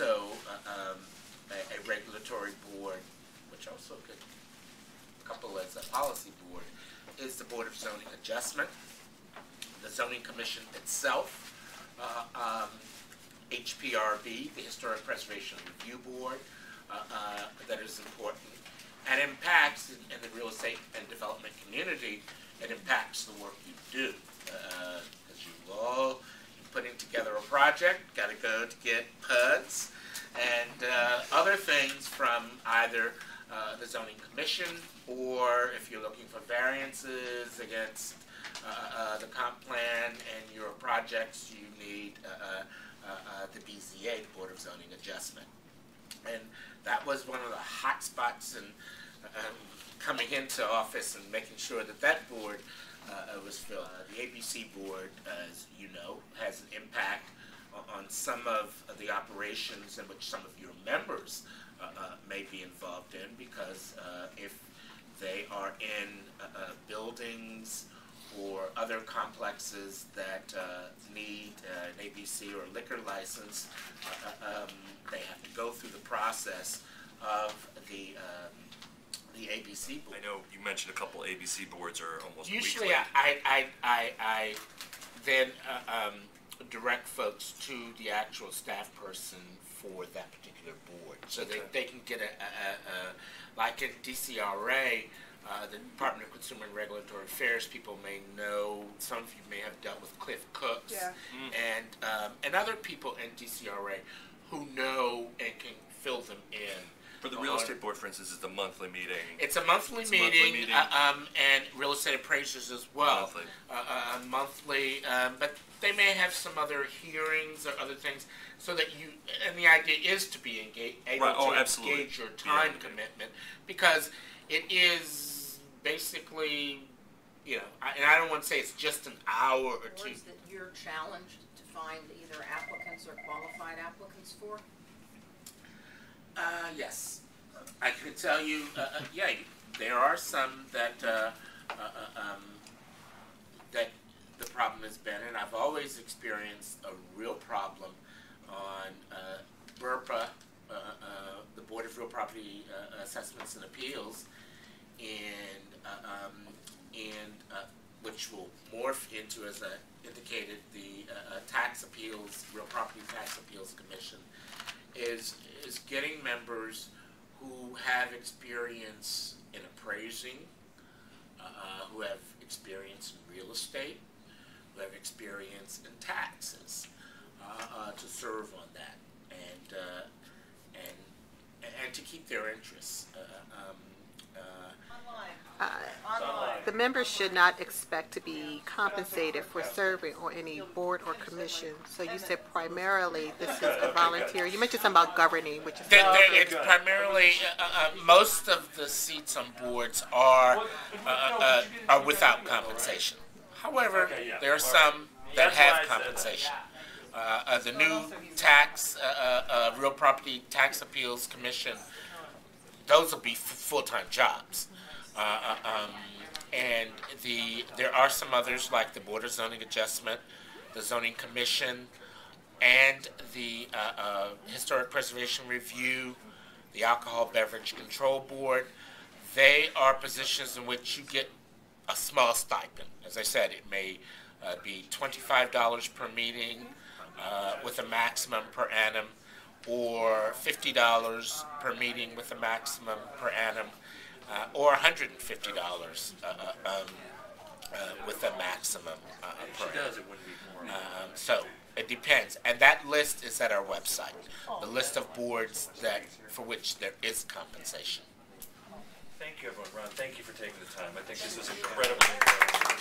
also a regulatory board, which also could couple as a policy board, is the Board of Zoning Adjustment, the Zoning Commission itself, HPRB, the Historic Preservation Review Board, that is important, and impacts in the real estate and development community. It impacts the work you do, because you all putting together a project, got to go to get PUDs and other things from either the Zoning Commission, or if you're looking for variances against the comp plan and your projects, you need the BZA, the Board of Zoning Adjustment. And that was one of the hot spots in coming into office and making sure that that board was filled. The ABC board, as you know, has an impact on some of the operations in which some of your members may be involved in, because if they are in buildings or other complexes that need an ABC or liquor license, they have to go through the process of the ABC board. I know you mentioned a couple ABC boards are almost usually weekly. I then direct folks to the actual staff person for that particular board, so Okay. they can get like in DCRA, the Department of Consumer and Regulatory Affairs, people may know, some of you may have dealt with Cliff Cooks, Yeah. and other people in DCRA who know and can fill them in. For the real estate board, for instance, is the monthly meeting. It's a monthly meeting. And real estate appraisers as well. Monthly, but they may have some other hearings or other things, so that you, and the idea is to be able to engage your time commitment, because it is basically, you know, and I don't want to say it's just an hour or two. Boards that you're challenged to find either applicants or qualified applicants for? Yes, I can tell you. Yeah, there are some that that the problem has been, and I've always experienced a real problem on BRPA, the Board of Real Property Assessments and Appeals, and which will morph into, as I indicated, the Tax Appeals, Real Property Tax Appeals Commission, is getting members who have experience in appraising, who have experience in real estate, who have experience in taxes, to serve on that, and to keep their interests. The members should not expect to be compensated for serving on any board or commission. So you said primarily this is a volunteer. You mentioned something about governing, which is It's primarily most of the seats on boards are without compensation. However, there are some that have compensation. The new tax, Real Property Tax Appeals Commission, those will be full-time jobs. And there are some others, like the Board of Zoning Adjustment, the Zoning Commission, and the Historic Preservation Review, the Alcohol Beverage Control Board. They are positions in which you get a small stipend. As I said, it may be $25 per meeting with a maximum per annum, or $50 per meeting with a maximum per annum, or $150 with a maximum per annum. So it depends, and that list is at our website. The list of boards for which there is compensation. Thank you, everyone. Ron, thank you for taking the time. I think this was incredibly important.